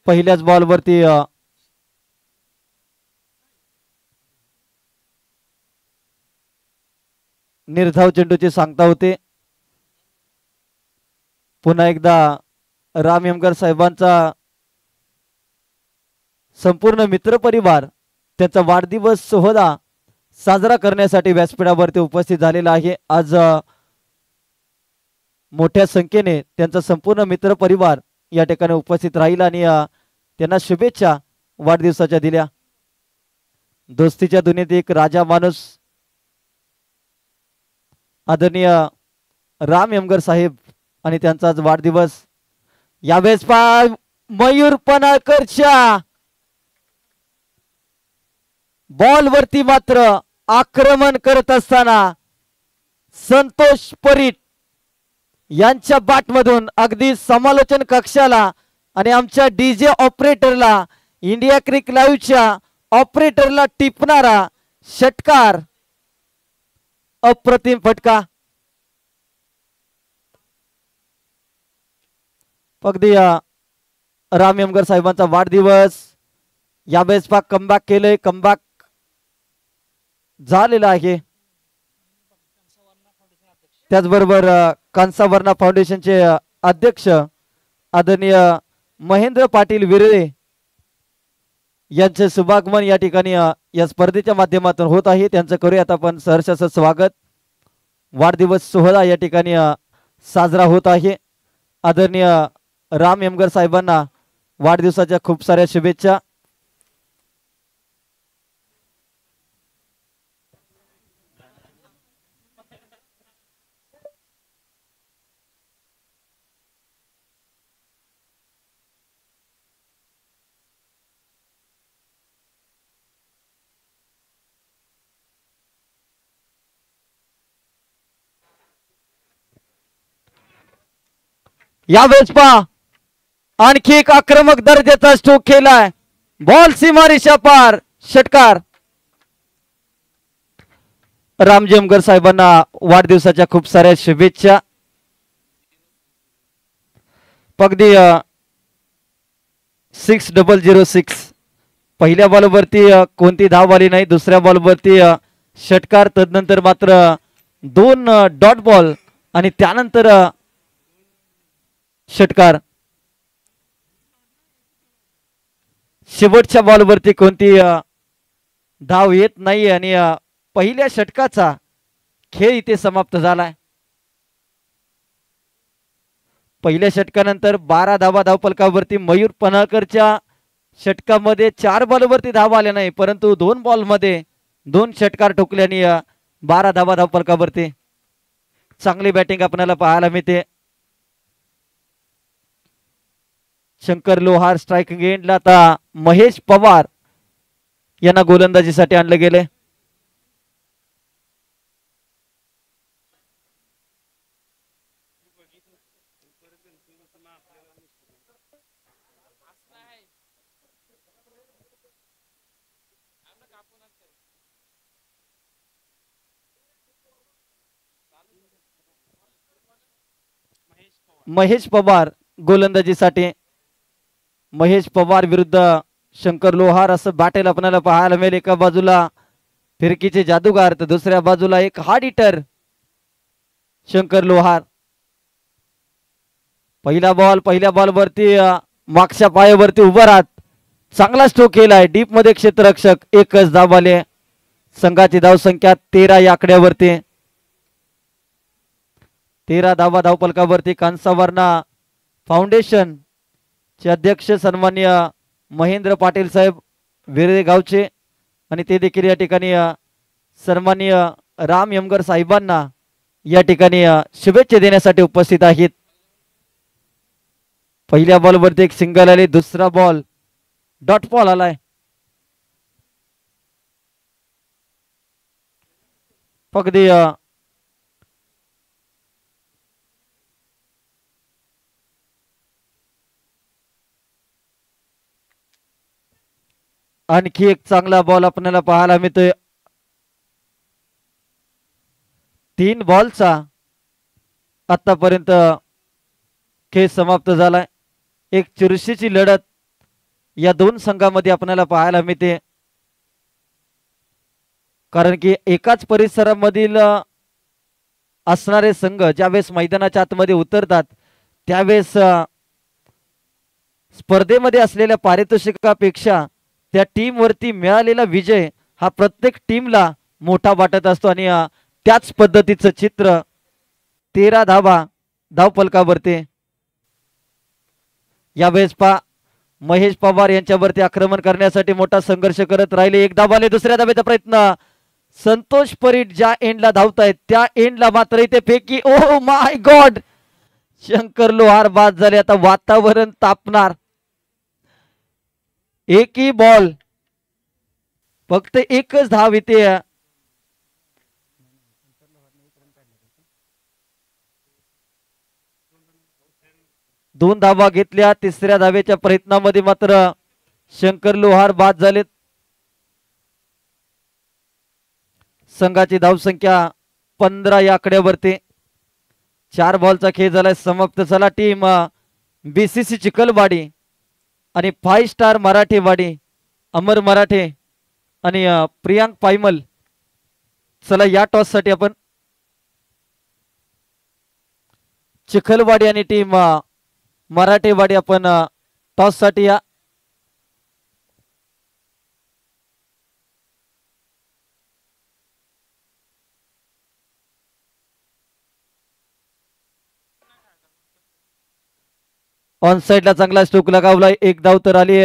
पहिल्याच बॉल वरती निर्धाव चेंडूची सांगता होते. पुन्हा एकदा राम यमगर साहेबांचा संपूर्ण मित्रपरिवार त्यांचा वाढदिवस सोहळा साजरा करण्यासाठी व्यासपीठावरती उपस्थित झालेला आहे. आज मोठ्या संख्येने त्यांचा संपूर्ण मित्रपरिवार या ठिकाणी उपस्थित राहील आणि त्यांना शुभेच्छा वाढदिवसाच्या दिल्या. दोस्तीच्या दुनियेत एक राजा माणूस आदरणीय राम यमगर साहेब आणि त्यांचा आज वाढदिवस. यावेळेस मयूर पनाळकरच्या बॉल वरती मात्र आक्रमण करत असताना संतोष परीट यांच्या बॅट मधून अगदी समालोचन कक्षाला आणि आमच्या DJ ऑपरेटरला, इंडिया क्रिक लाईव्हच्या ऑपरेटरला टिपणारा षटकार. अप्रतिम फटका. अगदी राम यमगर साहेबांचा वाढदिवस. यावेळेस कमबॅक केलंय. कमबॅक झालेला आहे. त्याचबरोबर कांसावर्णा फाउंडेशनचे अध्यक्ष आदरणीय महेंद्र पाटील विरळे यांचे शुभागमन या ठिकाणी या स्पर्धेच्या माध्यमातून होत आहे. त्यांचं करूयात आपण सहर्ष स्वागत. वाढदिवस सोहळा या ठिकाणी साजरा होत आहे. आदरणीय राम यमगर साहेबांना वाढदिवसाच्या खूप साऱ्या शुभेच्छा. यावेळेस आणखी एक आक्रमक दर्जाचा स्ट्रोक केलाय. बॉल सीमारेषा पार. षटकार. राम यमगर साहेबांना वाढदिवसाच्या खूप साऱ्या शुभेच्छा. पगदी 6006. पहिल्या बॉलवरती कोणती धाव आली नाही. दुसऱ्या बॉलवरती षटकार. तदनंतर मात्र 2 डॉट बॉल आणि त्यानंतर षटकार. शेवटच्या बॉलवरती कोणती धाव येत नाही आणि पहिल्या षटकाचा खेळ इथे समाप्त झालाय. पहिल्या षटकानंतर 12 धावा धावफलकावरती. मयूर पनाळकरच्या षटकामध्ये 4 बॉलवरती धाव आल्या नाही, परंतु 2 बॉलमध्ये 2 षटकार ठोकल्याने 12 धावा धावफलकावरती. चांगली बॅटिंग आपल्याला पाहायला मिळते. शंकर लोहार स्ट्रायकिंग एंडला. आता महेश पवार यांना गोलंदाजीसाठी आणले गेले. महेश पवार गोलंदाजीसाठी. महेश पवार विरुद्ध शंकर लोहार असं बॅटल आपल्याला पाहायला मिळेल. एका बाजूला फिरकीचे जादूगार तर दुसऱ्या बाजूला एक हार्ड हिटर शंकर लोहार. पहिला बॉल. पहिल्या बॉलवरती मागच्या पायावरती उभा राहत चांगला स्ट्रोक केलाय डीप मध्ये क्षेत्ररक्षक. एकच धाव आले. संघाची धावसंख्या 13 या आकड्यावरती. 13 धावा धावपलकावरती. कांसावरना फाउंडेशन चे अध्यक्ष सन्माननीय महेंद्र पाटील साहेब विरे गावचे आणि ते देखील या ठिकाणी सन्माननीय राम यमगर साहेबांना या ठिकाणी शुभेच्छा देण्यासाठी उपस्थित आहेत. पहिल्या बॉलवरती एक सिंगल आले. दुसरा बॉल डॉट बॉल आलाय. अगदी आणखी एक चांगला बॉल आपल्याला पाहायला मिळतोय. 3 बॉलचा आतापर्यंत खेळ समाप्त झालाय. एक चुरशीची लढत या दोन संघामध्ये आपल्याला पाहायला मिळते. कारण की एकाच परिसरामधील असणारे संघ ज्यावेळेस मैदानाच्या आतमध्ये उतरतात त्यावेळेस स्पर्धेमध्ये असलेल्या पारितोषिकापेक्षा त्या टीम वरती मिळालेला विजय हा प्रत्येक टीमला मोठा वाटत असतो. आणि त्याच पद्धतीचं चित्र 13 धावा धावपलकावरती. यावेळेस महेश पवार यांच्यावरती आक्रमण करण्यासाठी मोठा संघर्ष करत राहिले. एक धाव आले. दुसऱ्या धावेचा प्रयत्न. संतोष परीट ज्या एंडला धावतायत त्या एंडला मात्र इथे फेकी. Oh my God. शंकर लोहार बाद झाले. आता वातावरण तापणार. एकही बॉल फक्त एकच धाव इथे. दोन धावा घेतल्या. तिसऱ्या धावेच्या प्रयत्नामध्ये मात्र शंकर लोहार बाद झालेत. संघाची धावसंख्या 15 या आकड्यावरती. 4 बॉलचा खेळ झालाय समाप्त झाला. टीम बीसीसी चिखलवाडी आणि 5 स्टार मराठेवाडी अमर मराठे आणि प्रियांक पायमल. चला या टॉस साठी आपण चिखलवाडी आणि टीम मराठेवाडी आपण टॉस साठी या. ऑन साइडला चांगला स्ट्रोक लगावलाय. एक धाव तर आली.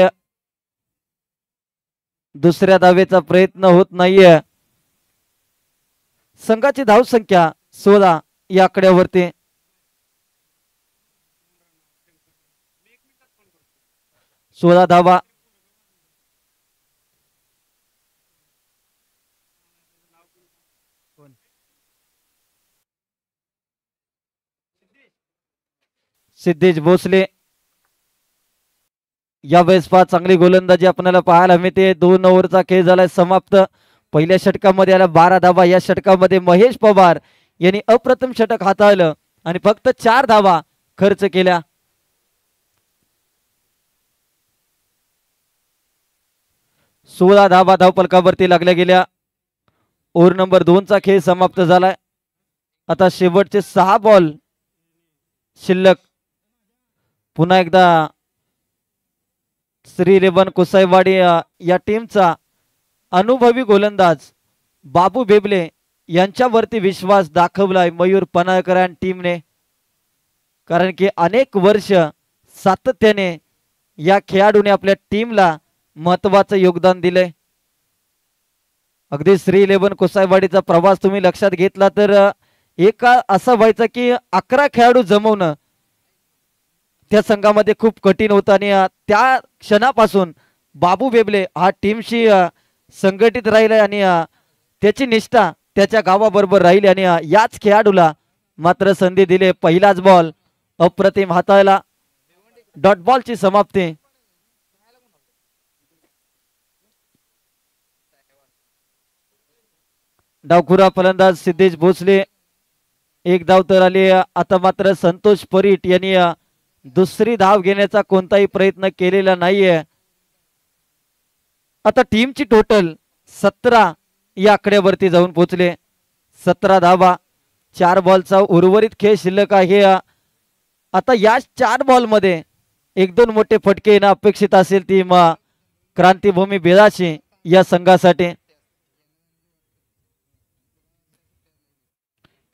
दुसऱ्या धावेचा प्रयत्न होत नाहीये. संघाची धावसंख्या 16 या आकड्यावरती. सोळा धावा. सिद्धेश भोसले यावेळेस चांगली गोलंदाजी आपल्याला पाहायला मिळते. 2 ओव्हरचा खेळ झालाय समाप्त. पहिल्या षटकामध्ये आला 12 धावा. या षटकामध्ये महेश पवार यांनी अप्रतिम षटक हाताळलं आणि फक्त 4 धावा खर्च केल्या. सोळा धावा धावपलकावरती लागल्या गेल्या. ओव्हर नंबर 2 चा खेळ समाप्त झालाय. आता शेवटचे 6 बॉल शिल्लक. पुन्हा एकदा श्री रेवन कुसाईवाडी या टीमचा अनुभवी गोलंदाज बाबू बेबले यांच्यावरती विश्वास दाखवलाय मयूर पनाळकर टीमने. कारण की अनेक वर्ष सातत्याने या खेळाडूने आपल्या टीमला महत्वाचं योगदान दिलंय. अगदी श्री 11 कुसाईवाडीचा प्रवास तुम्ही लक्षात घेतला तर एक असं व्हायचं की 11 खेळाडू जमवणं त्या संघामध्ये खूप कठीण होतं. आणि त्या क्षणापासून बाबू बेबले हा टीमशी संघटित राहिलाय आणि त्याची निष्ठा त्याच्या गावाबरोबर राहिली आणि याच खेळाडूला मात्र संधी दिली. पहिलाच बॉल अप्रतिम हाताळला. डॉट बॉलची समाप्ती. डावखुरा फलंदाज सिद्धेश भोसले. एक धाव तर आली. आता मात्र संतोष परीट यांनी दुसरी धाव घेण्याचा कोणताही प्रयत्न केलेला नाहीये. आता टीमची टोटल 17 या आकड्यावरती जाऊन पोहोचले. 17 धावा. 4 बॉलचा उर्वरित खेळ शिल्लक आहे. आता या 4 बॉल मध्ये 1-2 मोठे फटके येणं अपेक्षित असेल टीम क्रांतीभूमी बेदाशी या संघासाठी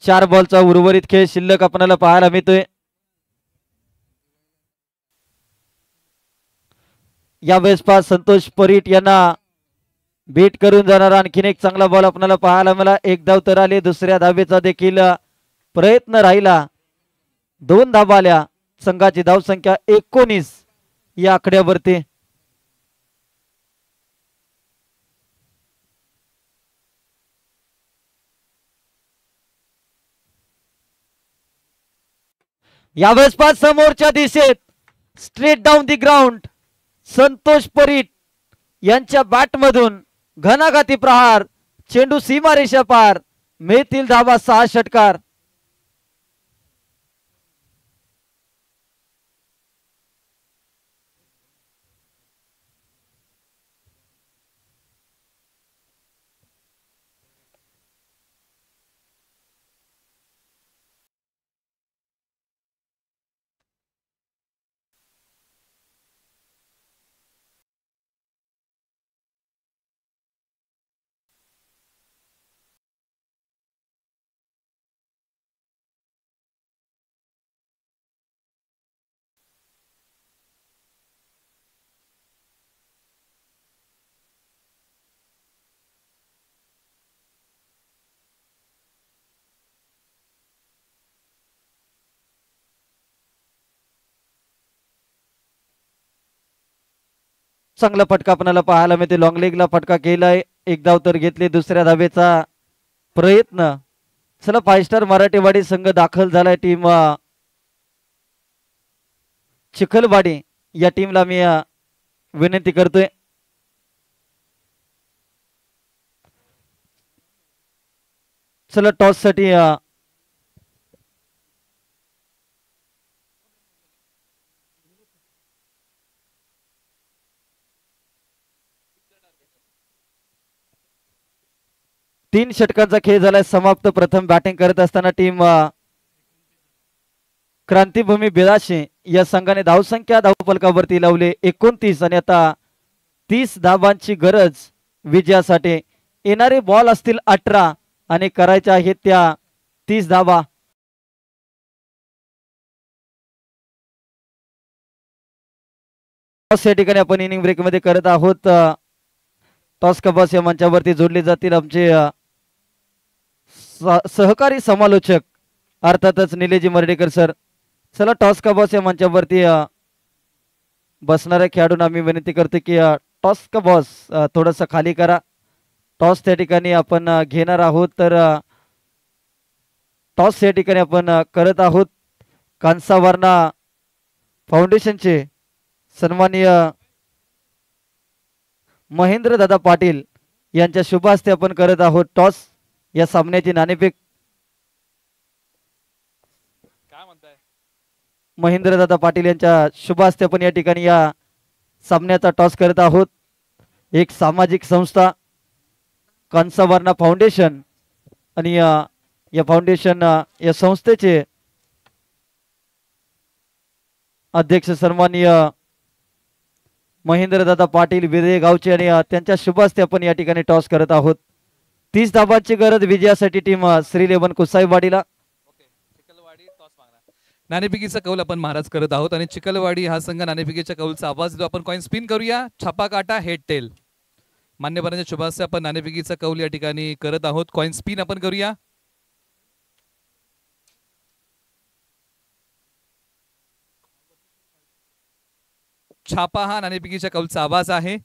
4 बॉलचा उर्वरित खेळ शिल्लक आपल्याला पाहायला मिळतोय. यावेळेस पहा संतोष परीट यांना बीट करून जाणारा आणखीन एक चांगला बॉल आपल्याला पाहायला मिळाला. एक धाव तर आली, दुसऱ्या धावेचा देखील प्रयत्न राहिला. 2 धावा आल्या. संघाची धावसंख्या 19 या आकड्यावरती. यावेळेस पाच समोरच्या दिशेत straight down the ground Santosh Parit यांच्या बॅट मधून घणाघाती प्रहार. चेंडू सीमारेषा पार. मिळतील धावा 6 षटकार. चांगला फटका आपल्याला पाहायला मिळते. लॉंग लेगला फटका केलाय. एक धाव तर घेतली. दुसऱ्या धावेचा प्रयत्न. चला 5 स्टार मराठेवाडी संघ दाखल झालाय. टीम चिखलवाडी या टीमला मी विनंती करतोय. चला टॉस साठी 3 षटकांचा खेळ झालाय समाप्त. प्रथम बॅटिंग करत असताना टीम क्रांतीभूमी बेदाशे या संघाने धावसंख्या धावफलकावरती लावले 29 आणि आता 30 धावांची गरज विजयासाठी. येणारे बॉल असतील 18 आणि करायच्या आहेत त्या 30 धावा. या ठिकाणी आपण इनिंग ब्रेक मध्ये करत आहोत. टॉस कबास या मंचावरती जोडले जातील आमचे सहकारी समालोचक अर्थातच निलेजी मर्डेकर सर. चला टॉस कबास या मंचावरती बसणाऱ्या खेळाडूंना आम्ही विनंती करतो की टॉस कबास थोडंसं खाली करा. टॉस त्या ठिकाणी आपण घेणार आहोत. तर टॉस या ठिकाणी आपण करत आहोत. कांसावरना फाउंडेशनचे सन्माननीय महेंद्र दादा पाटील यांच्या शुभ हस्ते आपण करत आहोत टॉस. या सामन्याची नाणेफेक महेंद्र दादा पाटील यांच्या शुभ हस्ते आपण या ठिकाणी या सामन्याचा टॉस करत आहोत. एक सामाजिक संस्था कांसावरना फाउंडेशन आणि या फाउंडेशन या संस्थेचे अध्यक्ष सन्माननीय महेंद्र दादा पाटील विदे गावचे आणि त्यांच्या शुभ हस्ते आपण या ठिकाणी टॉस करत आहोत. 30 धावांची गरज विजयासाठी टीम श्रीलेवन कुसाईवाडीला. नाणेफेकीचा कौल आपण महाराज करत आहोत आणि चिखलवाडी हा संघ नाणेफेकीच्या कौलचा आवाज देतो. आपण कॉइन स्पिन करूया. छापा काटा हेड टेल. मान्यवरांच्या शुभ हस्ते आपण नाणेफेकीचा कौल या ठिकाणी करत आहोत. कॉइन स्पिन आपण करूया. छापा हा नाणेफेकीच्या कौलचा आवाज आहे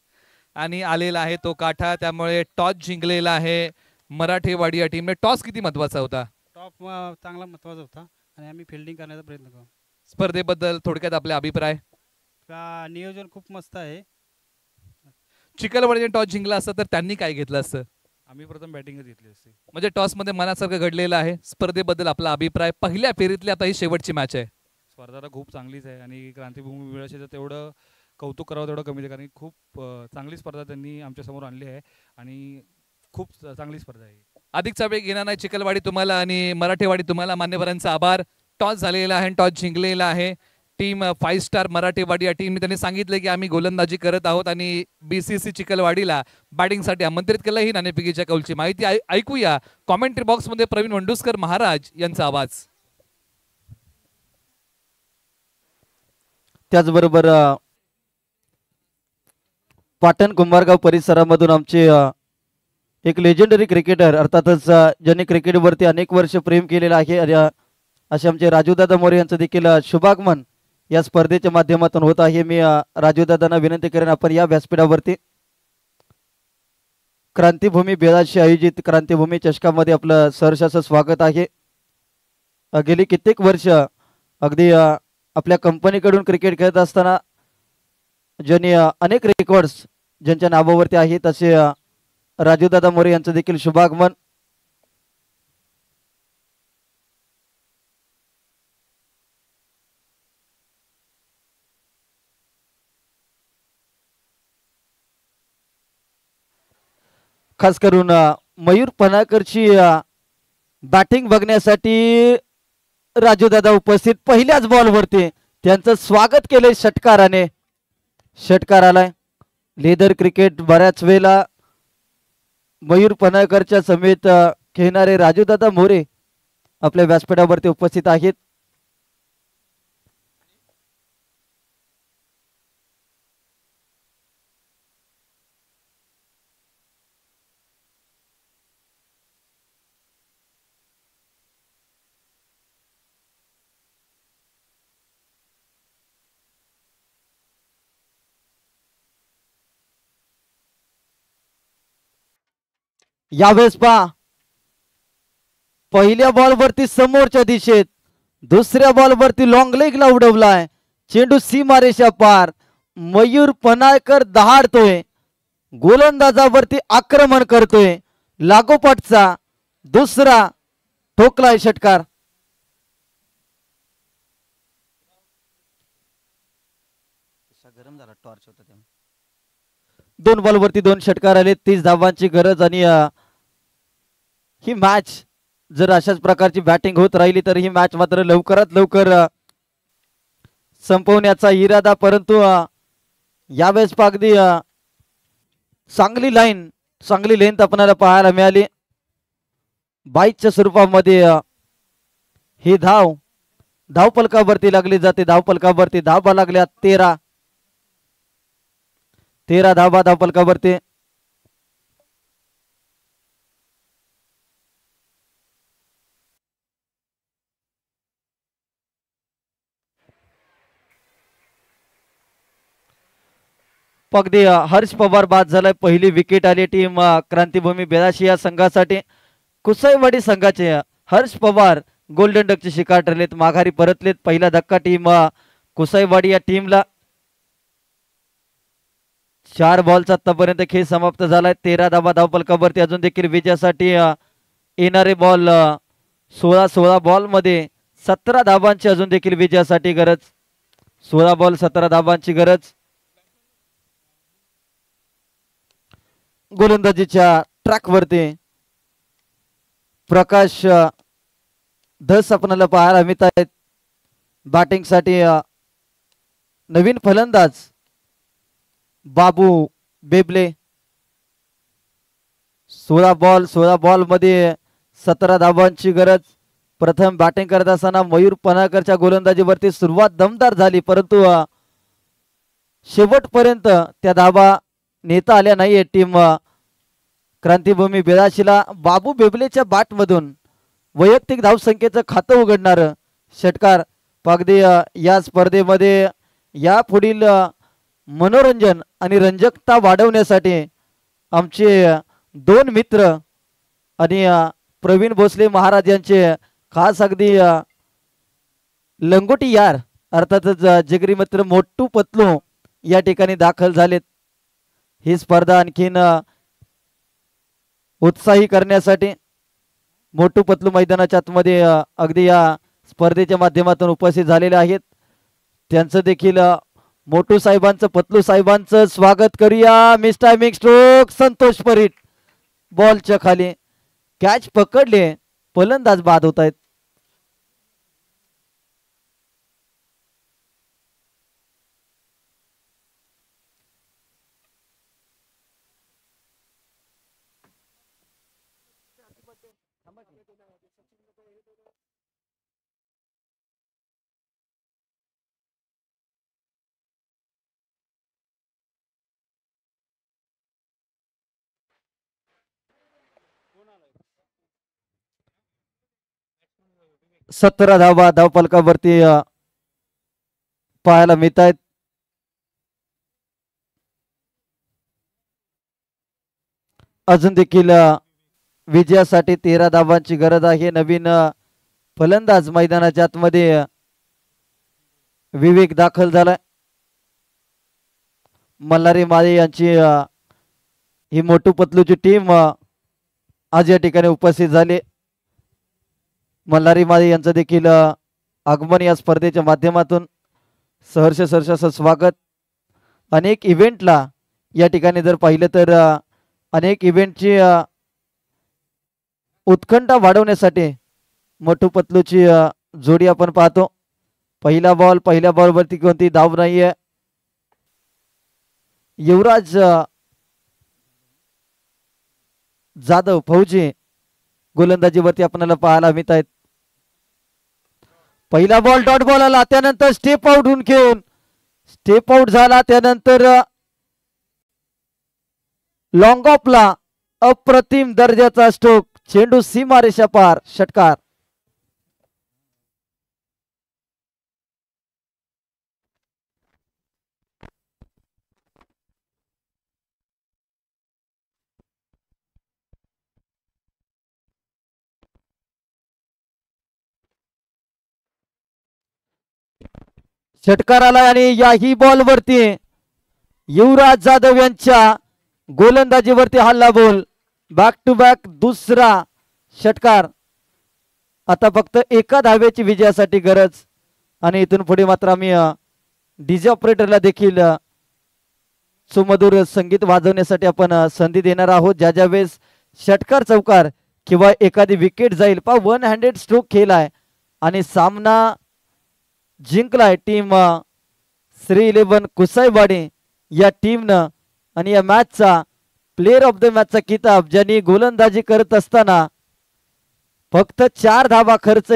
आणि आलेला आहे तो काठा. त्यामुळे टॉस जिंकलेला आहे मराठेवाडी या टीमने. टॉस किती महत्वाचा होता? टॉप चांगला महत्वाचा होता आणि आम्ही फिल्डिंग करण्याचा प्रयत्न करू. स्पर्धेबद्दल थोडक्यात आपले अभिप्राय? का नियोजन खूप मस्त आहे. चिखलवाडीने टॉस जिंकला असतं तर त्यांनी काय घेतलं असतं? आम्ही प्रथम बॅटिंगच घेतली असते. म्हणजे टॉस मध्ये मनासारखं घडलेलं आहे. स्पर्धेबद्दल आपला अभिप्राय? पहिल्या फेरीतली आता ही शेवटची मॅच आहे. स्पर्धा तर खूप चांगलीच आहे आणि क्रांतीभूमी मिळायचं तेवढं कौतुक करावं तेवढं कमी आहे. कारण खूप चांगली स्पर्धा त्यांनी आमच्या समोर आणली आहे आणि खूप चांगली स्पर्धा आहे. अधिकचा वेळ घेणार नाही. चिखलवाडी तुम्हाला आणि मराठेवाडी तुम्हाला मान्यवरांचा आभार. टॉस झालेला आहे, टॉस जिंकलेला आहे. टीम 5 स्टार मराठेवाडी या टीमने त्यांनी सांगितलं की आम्ही गोलंदाजी करत आहोत आणि BCC चिखलवाडीला बॅटिंगसाठी आमंत्रित केलं. ही नाणेफेकीच्या कौलची माहिती ऐकूया कॉमेंट्री बॉक्समध्ये प्रवीण वंडुस्कर महाराज यांचा आवाज. त्याचबरोबर पाटण कुंभारगाव परिसरामधून आमचे एक लेजेंडरी क्रिकेटर अर्थातच ज्यांनी क्रिकेटवरती अनेक वर्ष प्रेम केलेलं आहे असे आमचे राजूदादा मोरे यांचं देखील शुभागमन या स्पर्धेच्या माध्यमातून होत आहे. मी राजूदादांना विनंती करेन आपण या व्यासपीठावरती क्रांतिभूमी बेळाशी आयोजित क्रांतिभूमी चषकामध्ये आपलं सहर्ष असं स्वागत आहे. गेली कित्येक वर्ष अगदी आपल्या कंपनीकडून क्रिकेट खेळत असताना ज्यांनी अनेक रेकॉर्ड्स ज्यांच्या नावावरती आहेत असे राजूदादा मोरे यांचं देखील शुभागमन. खास करून मयूर पनाकरची बॅटिंग बघण्यासाठी राजूदादा उपस्थित. पहिल्याच बॉलवरती त्यांचं स्वागत केलंय षटकाराने. षटकार आलाय. लेदर क्रिकेट बऱ्याच वेळेला मयूर पनाकरच्या समेत खेळणारे राजूदादा मोरे आपल्या व्यासपीठावरती उपस्थित आहेत. यावेळेस पहा पहिल्या बॉलवरती समोरच्या दिशेत, दुसऱ्या बॉलवरती लॉंग लेगला उडवलाय चेंडू सीमारेषा पार. मयूर पनाळकर दहाडतोय, गोलंदाजावरती आक्रमण करतोय. लागोपाठचा दुसरा ठोकलाय षटकार. गरम झाला टॉर्च होता तेव्हा. 2 बॉलवरती 2 षटकार आले. 30 धावांची गरज आणि ही मॅच जर अशाच प्रकारची बॅटिंग होत राहिली तर ही मॅच मात्र लवकरात लवकर संपवण्याचा इरादा. परंतु यावेळेस अगदी चांगली लाईन, चांगली लेंथ आपल्याला पाहायला मिळाली. 22च्या स्वरूपामध्ये ही धावपलकावरती लागली जाते. धावपलकावरती धावा लागल्या 13 धावा धावपलकावरती. अगदी हर्ष पवार बाद झालाय. पहिली विकेट आली टीम क्रांतिभूमी बेळाशी या संघासाठी. कुसाईवाडी संघाचे हर्ष पवार गोल्डन डकचे शिकार ठरलेत, माघारी परतलेत. पहिला धक्का टीम कुसाईवाडी या टीमला. 4 बॉलचा आतापर्यंत खेळ समाप्त झालाय. 13 धावा धावपलकावरती. अजून देखील विजयासाठी येणारे बॉल 16 बॉल मध्ये 17 धावांची अजून देखील विजयासाठी गरज. 16 बॉल 17 धावांची गरज. गोलंदाजीच्या ट्रॅकवरती प्रकाश धस आपल्याला पाहायला मिळत आहेत. बॅटिंगसाठी नवीन फलंदाज बाबू बेबले. 16 बॉल मध्ये 17 धावांची गरज. प्रथम बॅटिंग करत असताना मयूर पनाकरच्या गोलंदाजीवरती सुरुवात दमदार झाली, परंतु शेवटपर्यंत त्या धावा नेता आल्या नाहीये टीम क्रांतिभूमी बेळाशीला. बाबू बेबलेच्या बॅटमधून वैयक्तिक धावसंख्येचं खातं उघडणार षटकार. अगदी या स्पर्धेमध्ये या पुढील मनोरंजन आणि रंजकता वाढवण्यासाठी आमचे 2 मित्र आणि प्रवीण भोसले महाराज यांचे खास अगदी लंगोटी यार अर्थातच जिगरी मित्र मोटू पतलू या ठिकाणी दाखल झालेत. ही स्पर्धा आणखीन उत्साही करण्यासाठी मोटू पतलू मैदानाच्या आतमध्ये अगदी या स्पर्धेच्या माध्यमातून उपस्थित झालेले आहेत. त्यांचं देखील मोटू साहेबांचं, पतलू साहेबांचं स्वागत करूया. Miss timing stroke Santosh Parit. बॉलच्या खाली कॅच पकडले, फलंदाज बाद होत आहेत. सतरा धावा धावफलकावरती पाहायला मिळत आहेत. अजून देखील विजयासाठी 13 धावांची गरज आहे. नवीन फलंदाज मैदानाच्या आतमध्ये विवेक दाखल झालाय. मल्हारी माळे यांची ही मोठू पतलूची टीम आज या ठिकाणी उपस्थित झाली. मल्हारी माळे यांचं देखील आगमन या स्पर्धेच्या माध्यमातून सहर्ष स्वागत. अनेक इव्हेंटला या ठिकाणी जर पाहिलं तर अनेक इव्हेंटची उत्कंठा वाढवण्यासाठी मोठू पतलूची जोडी आपण पाहतो. पहिला बॉल, पहिल्या बॉलवरती कोणती धाव नाहीये. युवराज जाधव फौजी गोलंदाजीवरती आपल्याला पाहायला मिळत आहेत. पहिला बॉल डॉट बॉल आला, त्यानंतर स्टेप आउट होऊन घेऊन स्टेप आउट झाला. त्यानंतर लॉंग ऑफला अप्रतिम दर्जाचा स्ट्रोक, चेंडू सीमारेषा पार, षटकार. षटकार आला आणि याही बॉलवरती युवराज जाधव यांच्या गोलंदाजीवरती हल्ला बोल. बॅक टू बॅक दुसरा षटकार. आता फक्त एका धावेची विजयासाठी गरज आणि इथून पुढे मात्र आम्ही डीजे ऑपरेटरला देखील सुमधुर संगीत वाजवण्यासाठी आपण संधी देणार आहोत. ज्या ज्या वेळेस षटकार चौकार किंवा एखादी विकेट जाईल, पा 1 हँडेड स्ट्रोक खेळलाय आणि सामना जिंकलाय टीम श्री 11 कुसाईवाडी या टीमनं. आणि या मॅचचा प्लेयर ऑफ द मॅचचा किताब ज्यांनी गोलंदाजी करत असताना फक्त 4 धावा खर्च